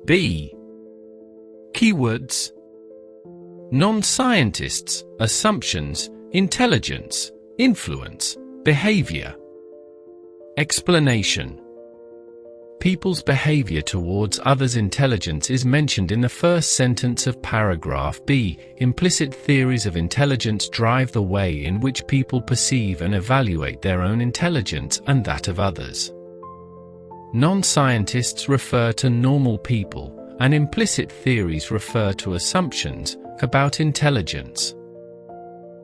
B. Keywords: non-scientists, assumptions, intelligence, influence, behavior. Explanation: people's behavior towards others' intelligence is mentioned in the first sentence of paragraph B. Implicit theories of intelligence drive the way in which people perceive and evaluate their own intelligence and that of others. Non-scientists refer to normal people, and implicit theories refer to assumptions about intelligence.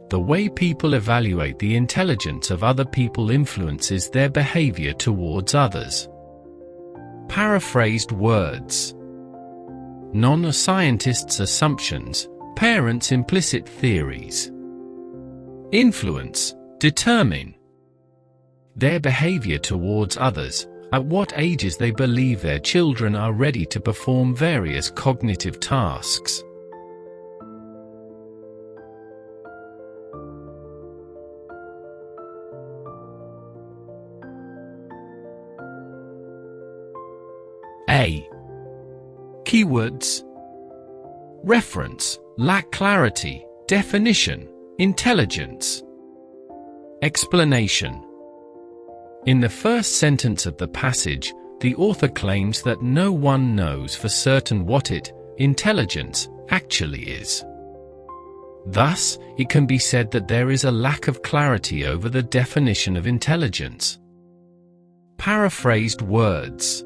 The way people evaluate the intelligence of other people influences their behavior towards others. Paraphrased words: non-scientists' assumptions, parents' implicit theories. Influence, determine their behavior towards others, at what ages they believe their children are ready to perform various cognitive tasks. A. Keywords: reference, lack clarity, definition, intelligence. Explanation: in the first sentence of the passage, the author claims that no one knows for certain what intelligence, actually is. Thus, it can be said that there is a lack of clarity over the definition of intelligence. Paraphrased words: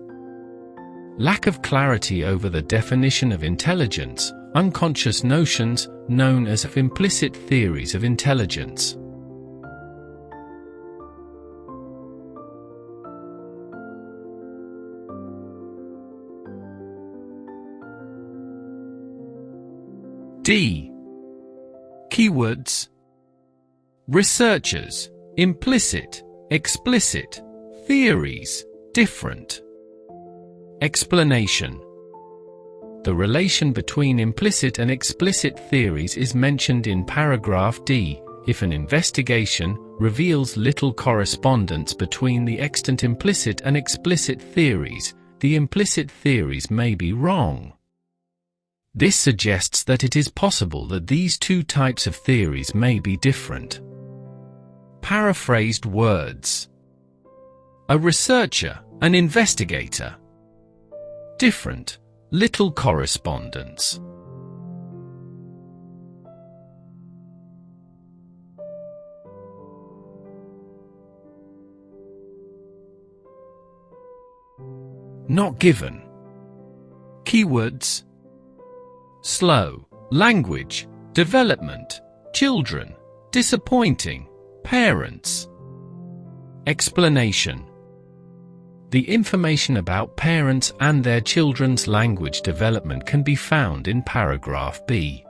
lack of clarity over the definition of intelligence, unconscious notions, known as implicit theories of intelligence. D. Keywords: researchers, implicit, explicit, theories, different. Explanation: the relation between implicit and explicit theories is mentioned in paragraph D. If an investigation reveals little correspondence between the extant implicit and explicit theories, the implicit theories may be wrong. This suggests that it is possible that these two types of theories may be different. Paraphrased words: a researcher, an investigator. Different, little correspondence. Not given. Keywords: slow, language, development, children, disappointing, parents. Explanation: the information about parents and their children's language development can be found in paragraph B.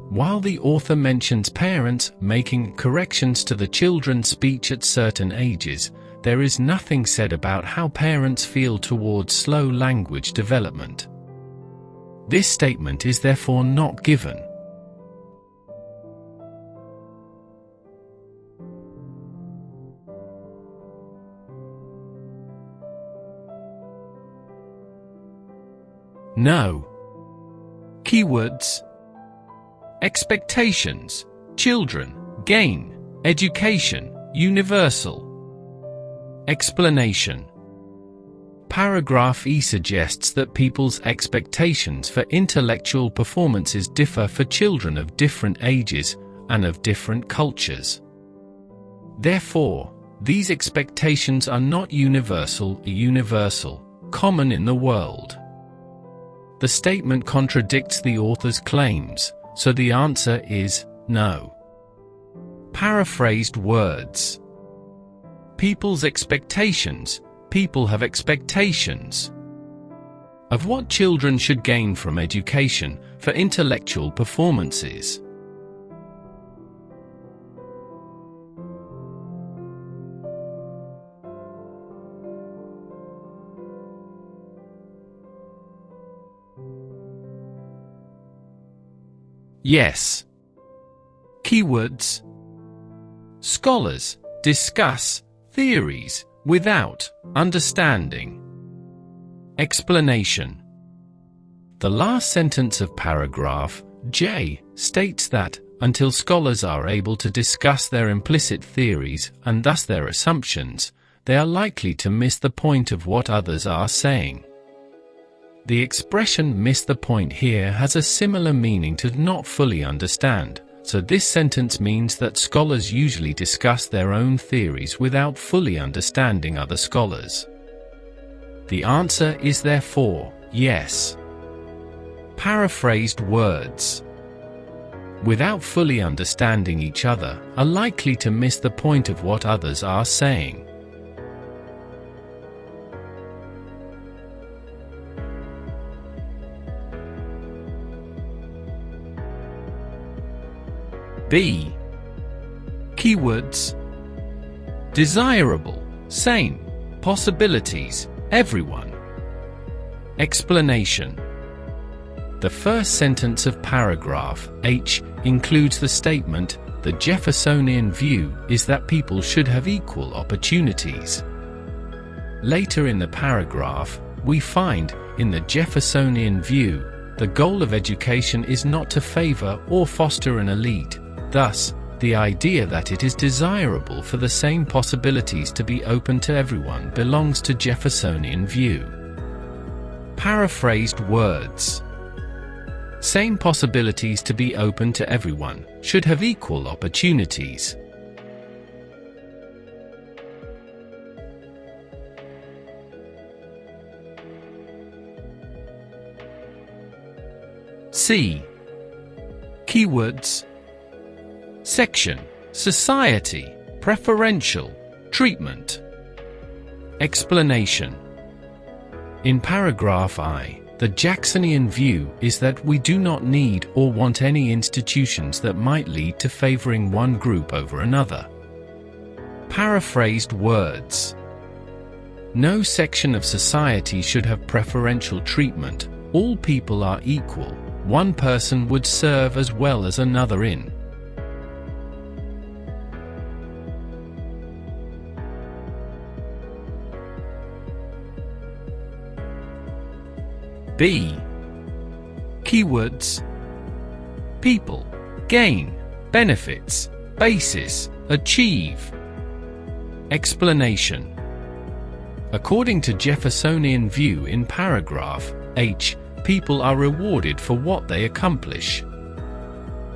While the author mentions parents making corrections to the children's speech at certain ages, there is nothing said about how parents feel towards slow language development. This statement is therefore not given. No. Keywords: expectations, children, gain, education, universal. Explanation: paragraph E suggests that people's expectations for intellectual performances differ for children of different ages and of different cultures. Therefore, these expectations are not universal, common in the world. The statement contradicts the author's claims, so the answer is no. Paraphrased words: people's expectations, people have expectations of what children should gain from education for intellectual performances. Yes. Keywords: scholars, discuss, theories, without, understanding. Explanation: The last sentence of paragraph J states that, until scholars are able to discuss their implicit theories, and thus their assumptions, they are likely to miss the point of what others are saying. The expression "miss the point" here has a similar meaning to "not fully understand," so this sentence means that scholars usually discuss their own theories without fully understanding other scholars. The answer is therefore yes. Paraphrased words, without fully understanding each other, are likely to miss the point of what others are saying. B. Keywords: desirable, same, possibilities, everyone. Explanation: the first sentence of paragraph H includes the statement, "The Jeffersonian view is that people should have equal opportunities." Later in the paragraph, we find, in the Jeffersonian view, the goal of education is not to favor or foster an elite. Thus, the idea that it is desirable for the same possibilities to be open to everyone belongs to Jeffersonian view. Paraphrased words: same possibilities to be open to everyone, should have equal opportunities. C. Keywords: section, society, preferential, treatment. Explanation: in paragraph I, the Jacksonian view is that we do not need or want any institutions that might lead to favoring one group over another. Paraphrased words: no section of society should have preferential treatment. All people are equal. One person would serve as well as another in. B. Keywords: people, gain, benefits, basis, achieve. Explanation: according to Jeffersonian view in paragraph H, people are rewarded for what they accomplish.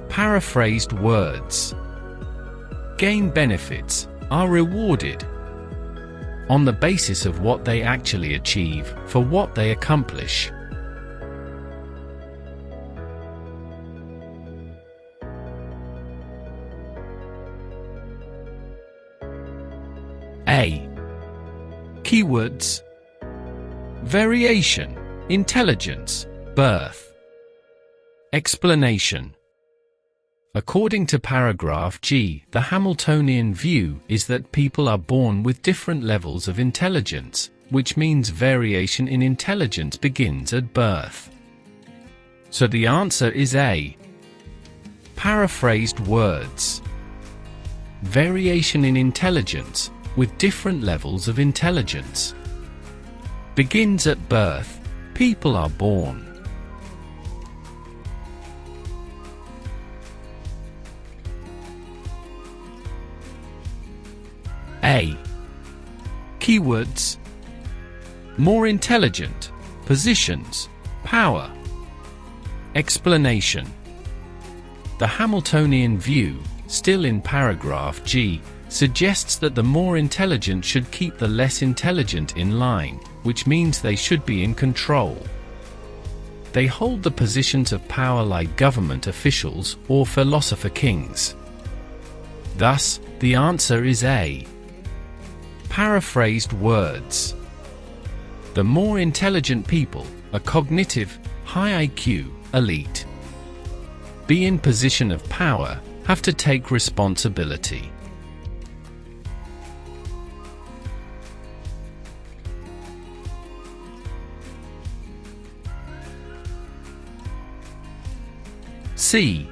Paraphrased words: gain benefits, are rewarded on the basis of what they actually achieve, for what they accomplish. A. Keywords: variation, intelligence, birth. Explanation: according to paragraph G, the Hamiltonian view is that people are born with different levels of intelligence, which means variation in intelligence begins at birth. So the answer is A. Paraphrased words: variation in intelligence, with different levels of intelligence, begins at birth. People are born. A. Keywords: more intelligent, positions, power. Explanation: the Hamiltonian view, still in paragraph G, suggests that the more intelligent should keep the less intelligent in line, which means they should be in control. They hold the positions of power like government officials or philosopher kings. Thus, the answer is A. Paraphrased words: the more intelligent people, a cognitive, high IQ, elite, be in position of power, have to take responsibility. C.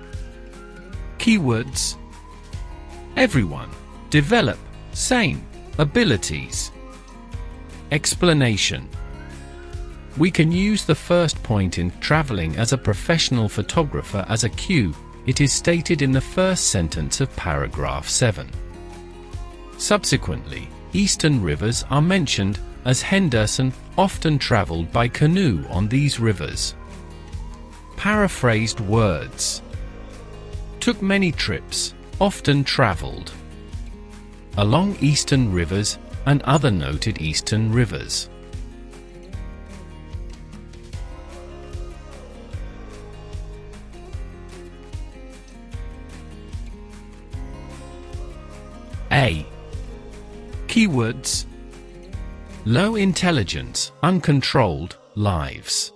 Keywords: everyone, develop, same, abilities. Explanation: We can use the first point in traveling as a professional photographer as a cue. It is stated in the first sentence of paragraph 7. Subsequently, eastern rivers are mentioned, as Henderson often traveled by canoe on these rivers. Paraphrased words: took many trips, often traveled along eastern rivers and other noted eastern rivers. A. Keywords: low intelligence, uncontrolled, lives.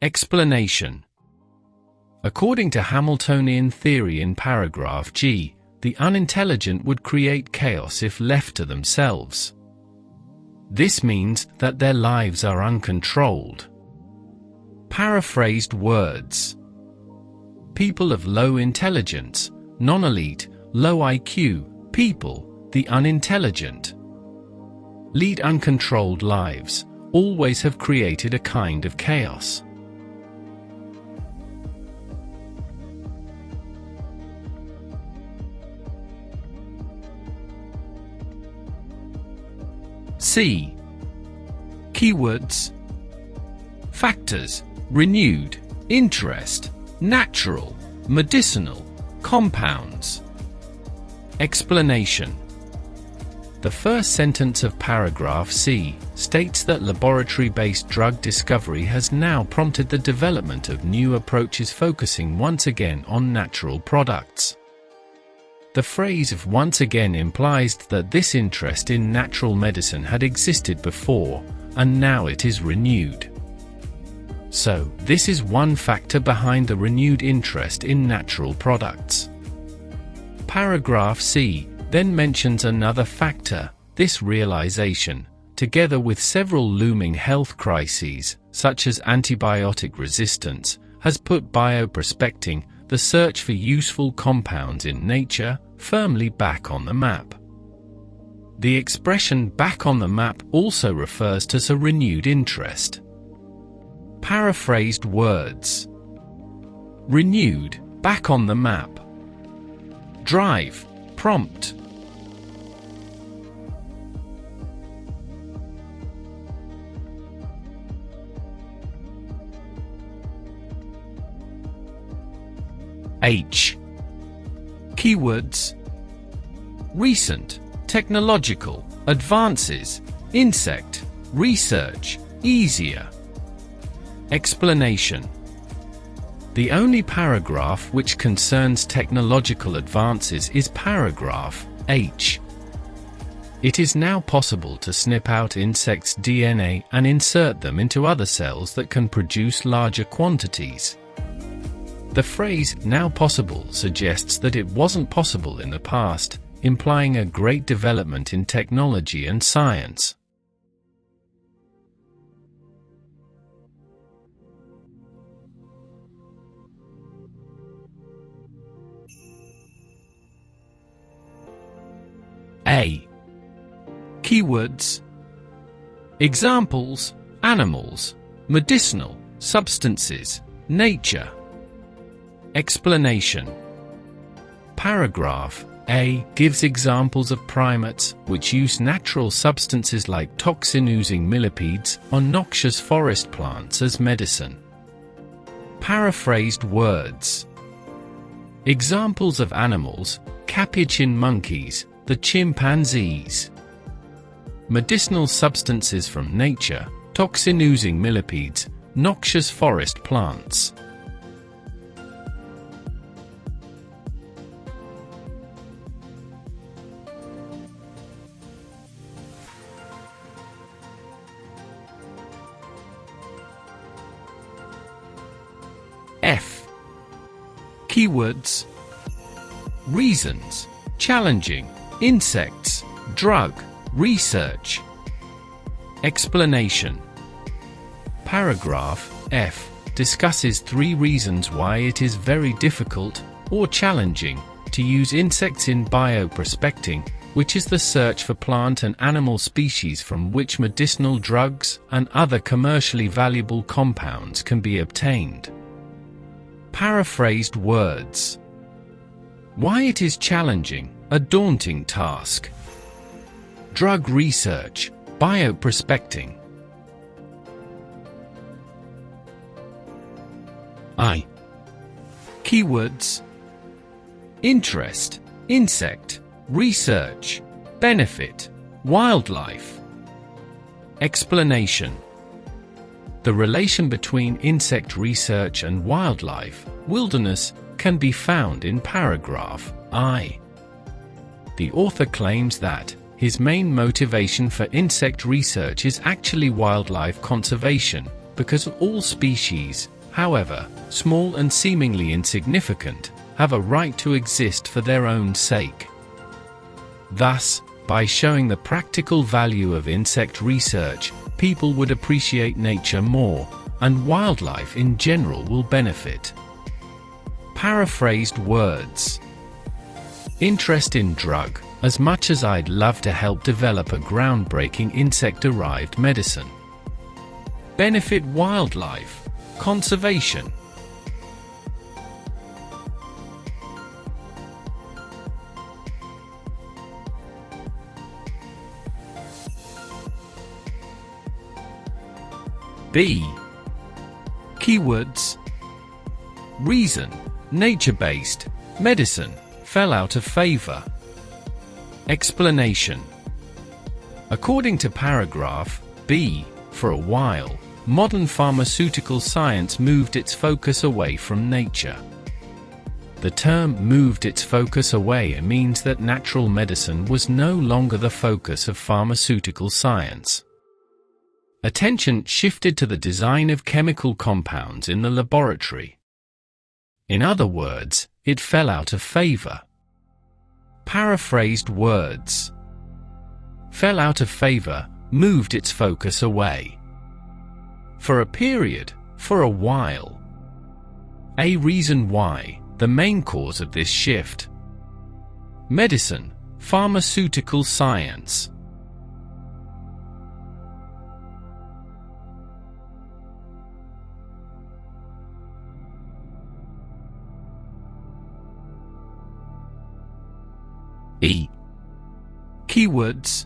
Explanation: according to Hamiltonian theory in paragraph G, the unintelligent would create chaos if left to themselves. This means that their lives are uncontrolled. Paraphrased words: people of low intelligence, non-elite, low IQ, people, the unintelligent, lead uncontrolled lives, always have created a kind of chaos. C. Keywords: factors, renewed, interest, natural, medicinal, compounds. Explanation: the first sentence of paragraph C states that laboratory-based drug discovery has now prompted the development of new approaches focusing once again on natural products. The phrase "of once again" implies that this interest in natural medicine had existed before, and now it is renewed. So, this is one factor behind the renewed interest in natural products. Paragraph C then mentions another factor: this realization, together with several looming health crises, such as antibiotic resistance, has put bioprospecting, the search for useful compounds in nature, firmly back on the map. The expression "back on the map" also refers to a renewed interest. Paraphrased words: renewed, back on the map. Drive, prompt. H. Keywords: recent, technological, advances, insect, research, easier. Explanation: the only paragraph which concerns technological advances is paragraph H. It is now possible to snip out insects' DNA and insert them into other cells that can produce larger quantities. The phrase "now possible" suggests that it wasn't possible in the past, implying a great development in technology and science. A. Keywords: examples, animals, medicinal, substances, nature. Explanation: paragraph A gives examples of primates which use natural substances like toxin-oozing millipedes on noxious forest plants as medicine. Paraphrased words: examples of animals, capuchin monkeys, the chimpanzees. Medicinal substances from nature, toxin-oozing millipedes, noxious forest plants. F. Keywords: reasons, challenging, insects, drug, research. Explanation: paragraph F discusses 3 reasons why it is very difficult or challenging to use insects in bioprospecting, which is the search for plant and animal species from which medicinal drugs and other commercially valuable compounds can be obtained. Paraphrased words. Why it is challenging, a daunting task. Drug research, bioprospecting. I. Keywords. Interest, insect, research, benefit, wildlife. Explanation. The relation between insect research and wildlife, wilderness, can be found in paragraph I. The author claims that his main motivation for insect research is actually wildlife conservation, because all species, however small and seemingly insignificant, have a right to exist for their own sake. Thus, by showing the practical value of insect research, people would appreciate nature more, and wildlife in general will benefit. Paraphrased words. Interest in drug. As much as I'd love to help develop a groundbreaking insect-derived medicine. Benefit wildlife. Conservation. B. Keywords. Reason, nature-based, medicine, fell out of favor. Explanation. According to paragraph B, for a while, modern pharmaceutical science moved its focus away from nature. The term moved its focus away means that natural medicine was no longer the focus of pharmaceutical science. Attention shifted to the design of chemical compounds in the laboratory. In other words, it fell out of favor. Paraphrased words. Fell out of favor, moved its focus away. For a period, for a while. A reason why, the main cause of this shift. Medicine, pharmaceutical science. E. Keywords.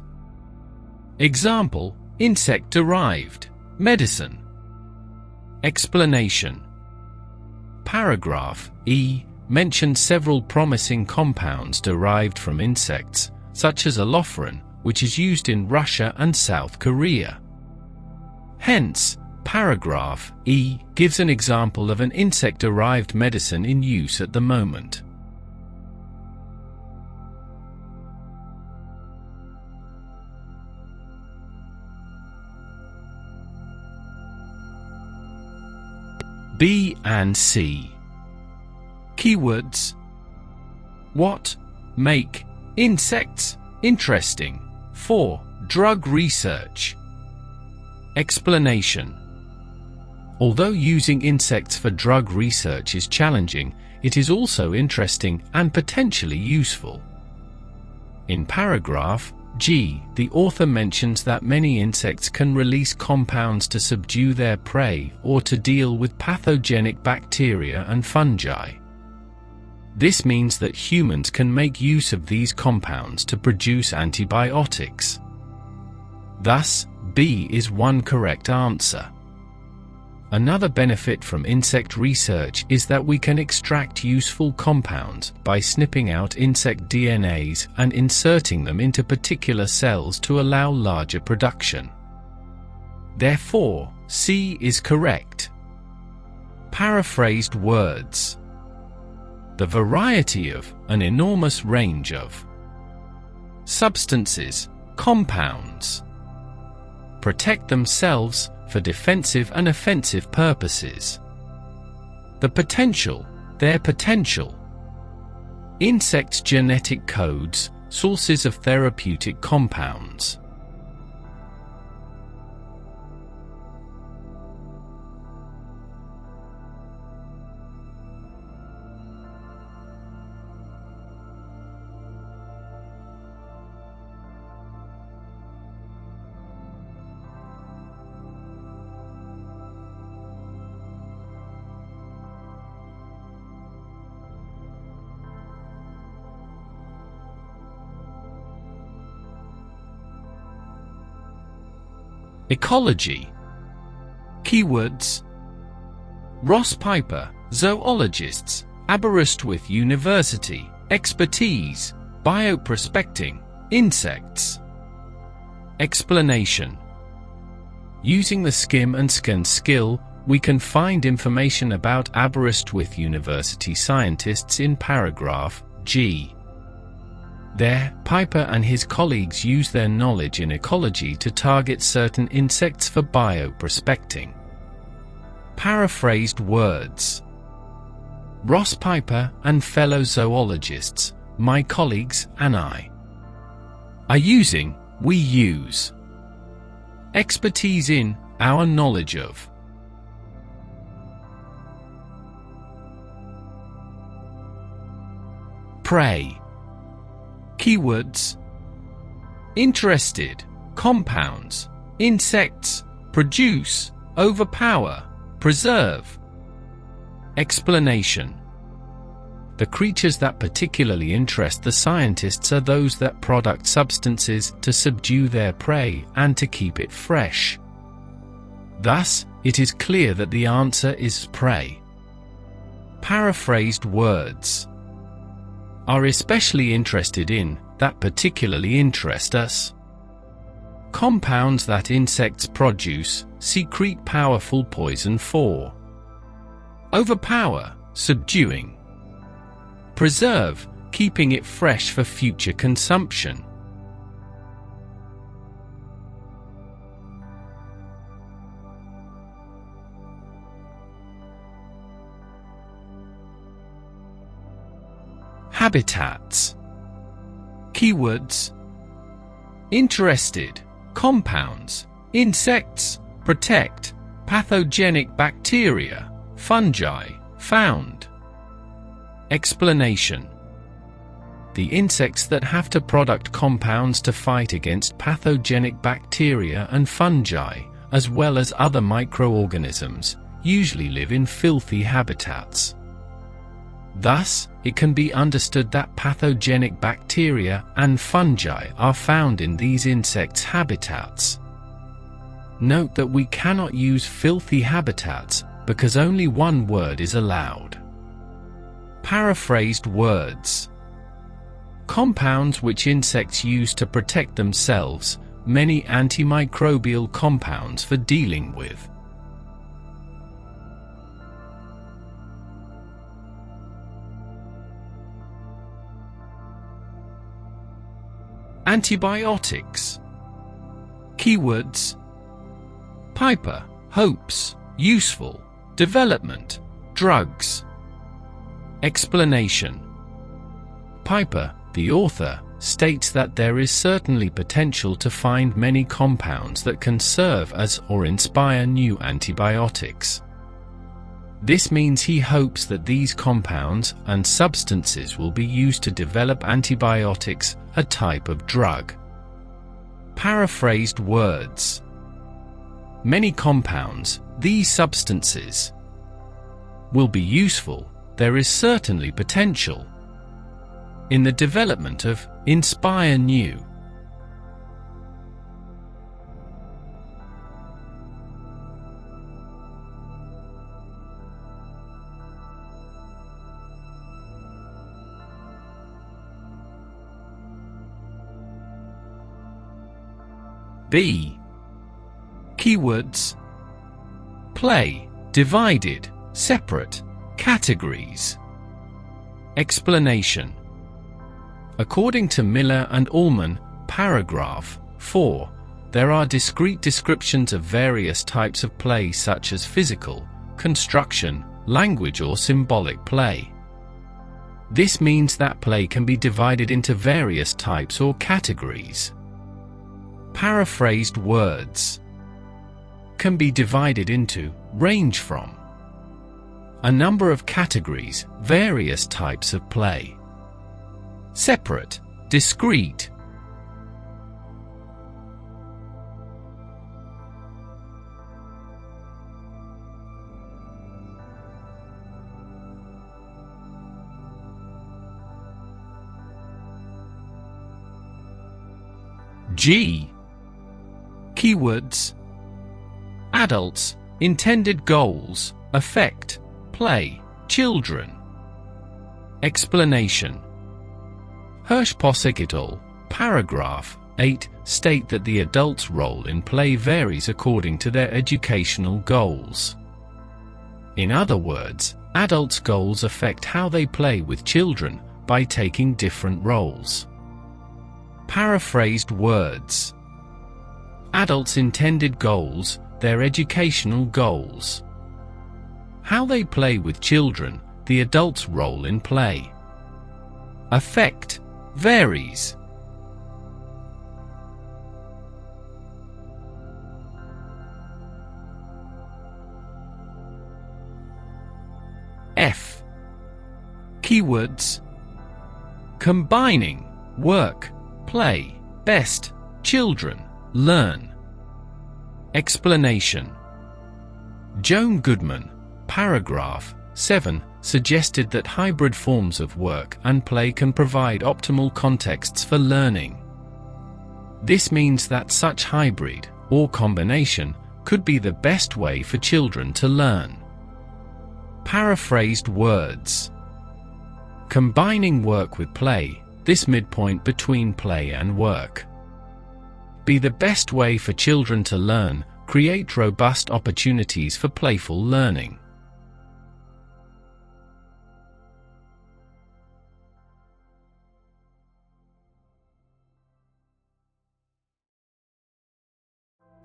Example, insect-derived, medicine. Explanation. Paragraph E mentions several promising compounds derived from insects, such as allophrin, which is used in Russia and South Korea. Hence, paragraph E gives an example of an insect-derived medicine in use at the moment. B and C. Keywords. What, make, insects, interesting, for, drug research. Explanation. Although using insects for drug research is challenging, it is also interesting and potentially useful. In paragraph G, the author mentions that many insects can release compounds to subdue their prey or to deal with pathogenic bacteria and fungi. This means that humans can make use of these compounds to produce antibiotics. Thus, B is one correct answer. Another benefit from insect research is that we can extract useful compounds by snipping out insect DNAs and inserting them into particular cells to allow larger production. Therefore, C is correct. Paraphrased words. The variety of, an enormous range of. Substances, compounds. Protect themselves, for defensive and offensive purposes. The potential, their potential. Insects' genetic codes, sources of therapeutic compounds. Ecology. Keywords: Ross Piper, zoologists, Aberystwyth University, expertise, bioprospecting, insects. Explanation: using the skim and scan skill, we can find information about Aberystwyth University scientists in paragraph G. There, Piper and his colleagues use their knowledge in ecology to target certain insects for bioprospecting. Paraphrased words: Ross Piper and fellow zoologists, my colleagues and I, are using, we use, expertise in, our knowledge of. Prey. Keywords: interested, compounds, insects, produce, overpower, preserve. Explanation: the creatures that particularly interest the scientists are those that produce substances to subdue their prey and to keep it fresh. Thus, it is clear that the answer is prey. Paraphrased words: are especially interested in, that particularly interest us. Compounds that insects produce, secrete powerful poison for. Overpower, subduing. Preserve, keeping it fresh for future consumption. Habitats. Keywords: interested, compounds, insects, protect, pathogenic bacteria, fungi, found. Explanation: the insects that have to produce compounds to fight against pathogenic bacteria and fungi, as well as other microorganisms, usually live in filthy habitats. Thus, it can be understood that pathogenic bacteria and fungi are found in these insects' habitats. Note that we cannot use filthy habitats because only one word is allowed. Paraphrased words: compounds which insects use to protect themselves, many antimicrobial compounds for dealing with. Antibiotics. Keywords: Piper, hopes, useful, development, drugs. Explanation: Piper, the author, states that there is certainly potential to find many compounds that can serve as or inspire new antibiotics. This means he hopes that these compounds and substances will be used to develop antibiotics, a type of drug. Paraphrased words: many compounds, these substances, will be useful, there is certainly potential in the development of, inspire new. B. Keywords: play, divided, separate, categories. Explanation: according to Miller and Ullman, paragraph 4, there are discrete descriptions of various types of play such as physical, construction, language or symbolic play. This means that play can be divided into various types or categories. Paraphrased words: can be divided into, range from. A number of categories, various types of play. Separate, discrete. G. Keywords: Adults' intended goals affect play children. Explanation. Hirsch-Posig et al., paragraph 8, state that the adult's role in play varies according to their educational goals. In other words, adults' goals affect how they play with children by taking different roles. Paraphrased words. Adults' intended goals, their educational goals. How they play with children, the adult's role in play. Affect varies. F. Keywords. Combining work, play, best, children, learn. Explanation. Joan Goodman, paragraph 7, suggested that hybrid forms of work and play can provide optimal contexts for learning. This means that such hybrid, or combination, could be the best way for children to learn. Paraphrased words. Combining work with play, this midpoint between play and work. Be the best way for children to learn, create robust opportunities for playful learning.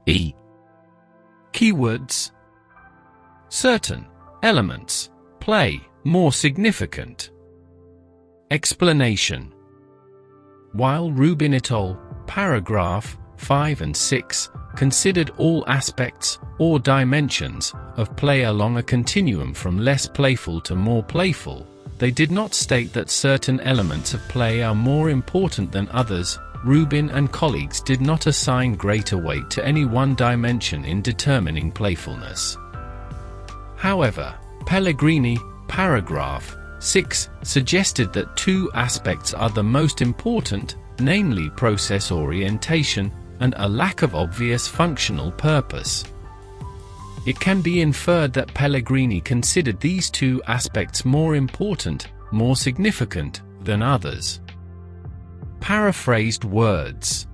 E. Keywords. Certain elements, play, more significant. Explanation. While Rubin et al., paragraph 5 and 6, considered all aspects, or dimensions, of play along a continuum from less playful to more playful, they did not state that certain elements of play are more important than others. Rubin and colleagues did not assign greater weight to any one dimension in determining playfulness. However, Pellegrini, paragraph 6, suggested that two aspects are the most important, namely process orientation and a lack of obvious functional purpose. It can be inferred that Pellegrini considered these two aspects more important, more significant, than others. Paraphrased words.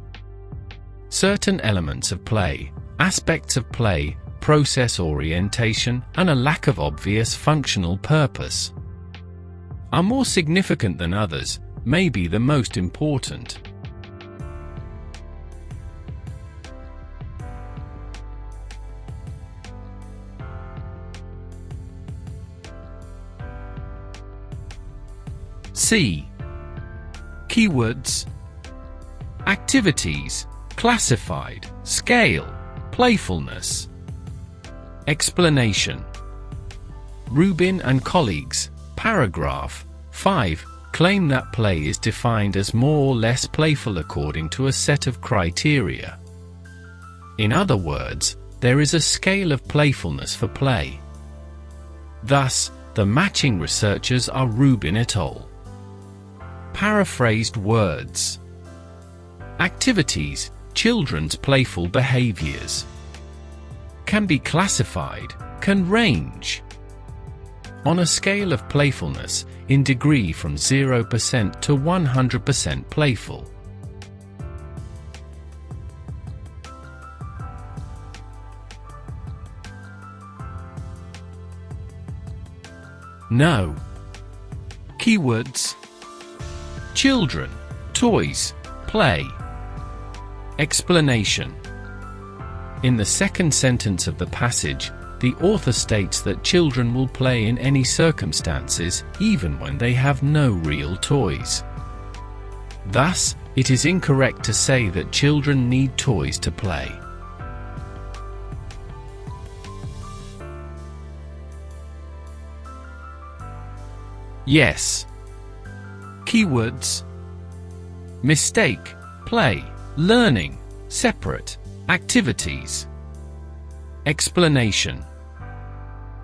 Certain elements of play, aspects of play, process orientation, and a lack of obvious functional purpose are more significant than others, may be the most important. C. Keywords. Activities, classified, scale, playfulness. Explanation. Rubin and colleagues, paragraph 5, claim that play is defined as more or less playful according to a set of criteria. In other words, there is a scale of playfulness for play. Thus, the matching researchers are Rubin et al. Paraphrased words. Activities, children's playful behaviors. Can be classified, can range on a scale of playfulness in degree from 0% to 100% playful. No. Keywords. Children, toys, play. Explanation. In the second sentence of the passage, the author states that children will play in any circumstances, even when they have no real toys. Thus, it is incorrect to say that children need toys to play. Yes. Keywords. Mistake, play, learning, separate, activities. Explanation.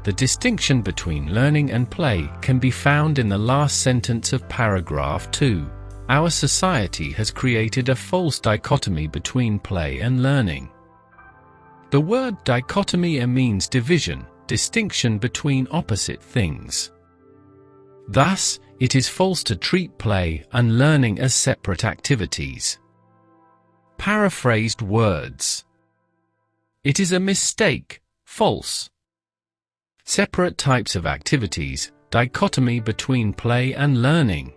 The distinction between learning and play can be found in the last sentence of paragraph 2. Our society has created a false dichotomy between play and learning. The word dichotomy means division, distinction between opposite things. Thus, it is false to treat play and learning as separate activities. Paraphrased words. It is a mistake, false. Separate types of activities, dichotomy between play and learning.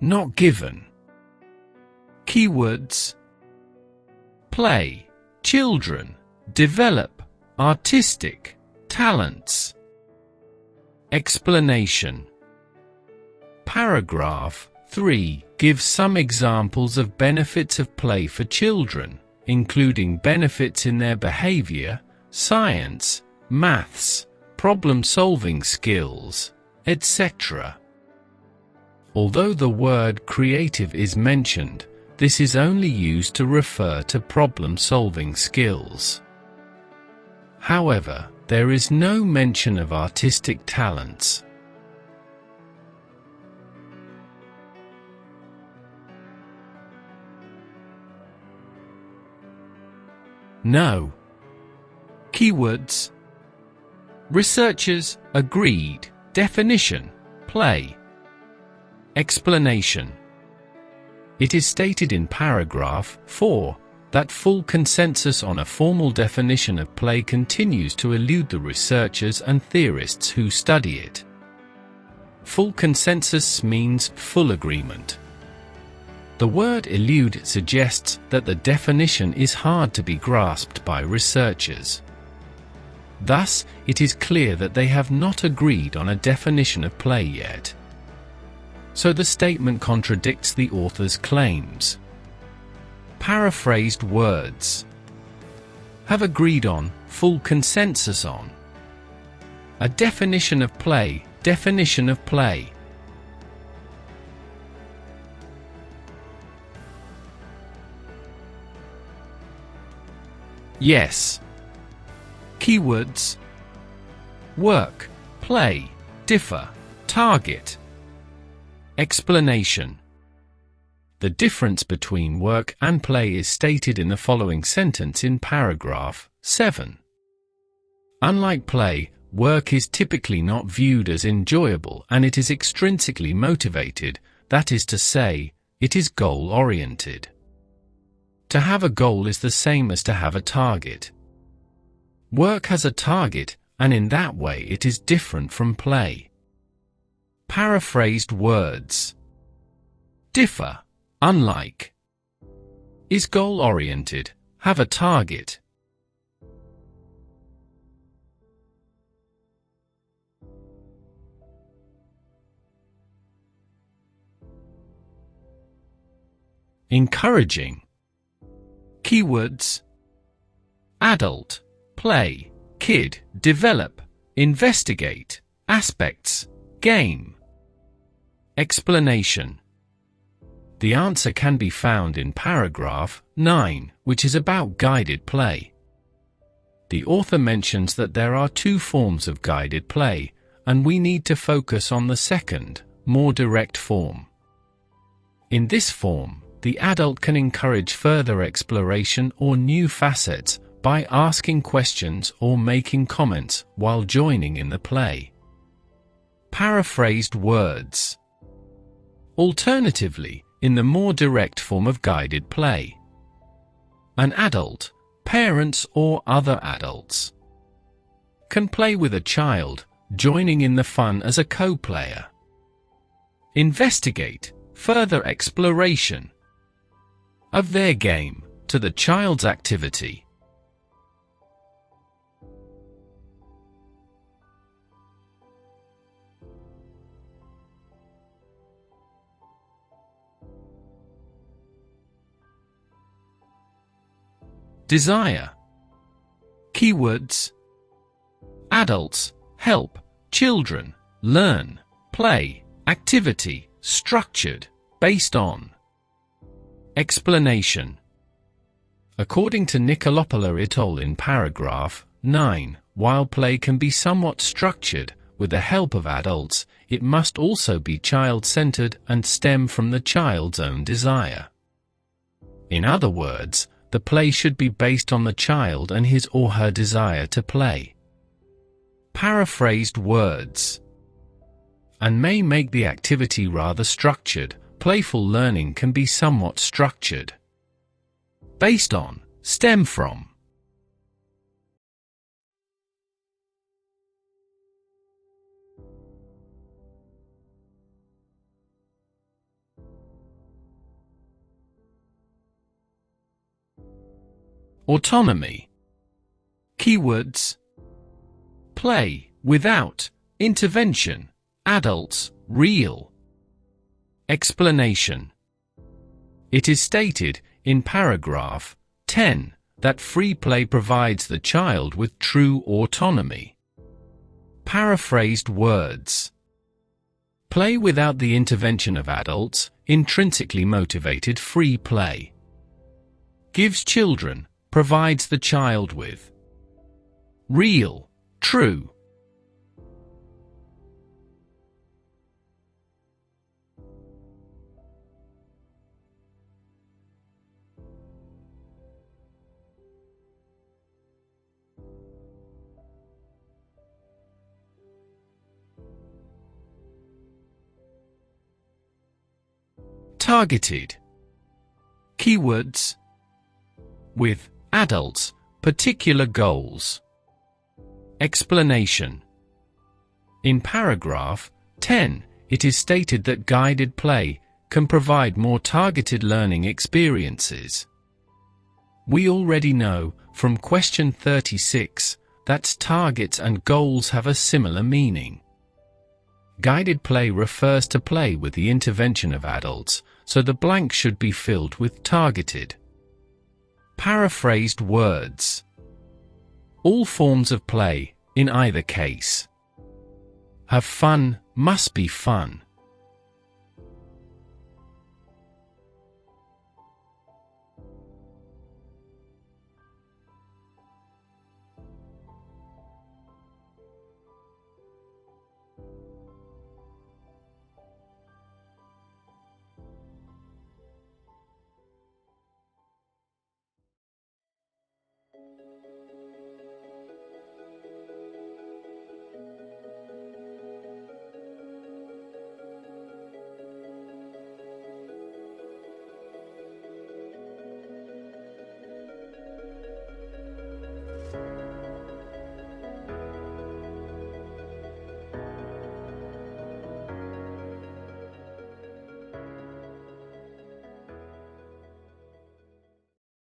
Not given. Keywords: play, children, develop, artistic, talents. Explanation. Paragraph 3 gives some examples of benefits of play for children, including benefits in their behavior, science, maths, problem-solving skills, etc. Although the word creative is mentioned, this is only used to refer to problem-solving skills. However, there is no mention of artistic talents. No. Keywords: researchers agreed, definition, play. Explanation. It is stated in paragraph 4 that full consensus on a formal definition of play continues to elude the researchers and theorists who study it. Full consensus means full agreement. The word elude suggests that the definition is hard to be grasped by researchers. Thus, it is clear that they have not agreed on a definition of play yet. So the statement contradicts the author's claims. Paraphrased words. Have agreed on, full consensus on. A definition of play, definition of play. Yes. Keywords: work, play, differ, target. Explanation. The difference between work and play is stated in the following sentence in paragraph 7. Unlike play, work is typically not viewed as enjoyable and it is extrinsically motivated, that is to say, it is goal-oriented. To have a goal is the same as to have a target. Work has a target, and in that way it is different from play. Paraphrased words. Differ, unlike. Is goal-oriented, have a target. Encouraging. Keywords: adult, play, kid, develop, investigate, aspects, game. Explanation. The answer can be found in paragraph 9, which is about guided play. The author mentions that there are two forms of guided play, and we need to focus on the second, more direct form. In this form, the adult can encourage further exploration or new facets by asking questions or making comments while joining in the play. Paraphrased words. Alternatively, in the more direct form of guided play, an adult, parents or other adults, can play with a child, joining in the fun as a co-player. Investigate, further exploration of their game to the child's activity. Desire. Keywords: adults, help, children, learn, play, activity, structured, based on. Explanation. According to Nicolopoulos et al. In paragraph 9, while play can be somewhat structured, with the help of adults, it must also be child-centered and stem from the child's own desire. In other words, the play should be based on the child and his or her desire to play. Paraphrased words. And may make the activity rather structured. Playful learning can be somewhat structured. Based on, stem from. Autonomy. Keywords: play, without, intervention, adults, real. Explanation. It is stated, in paragraph 10, that free play provides the child with true autonomy. Paraphrased words. Play without the intervention of adults, intrinsically motivated free play. Gives children, provides the child with. Real, true. Targeted. Keywords: with adults, particular goals. Explanation. In paragraph 10, it is stated that guided play can provide more targeted learning experiences. We already know, from question 36, that targets and goals have a similar meaning. Guided play refers to play with the intervention of adults, so the blank should be filled with targeted. Paraphrased words. All forms of play, in either case. Have fun, must be fun.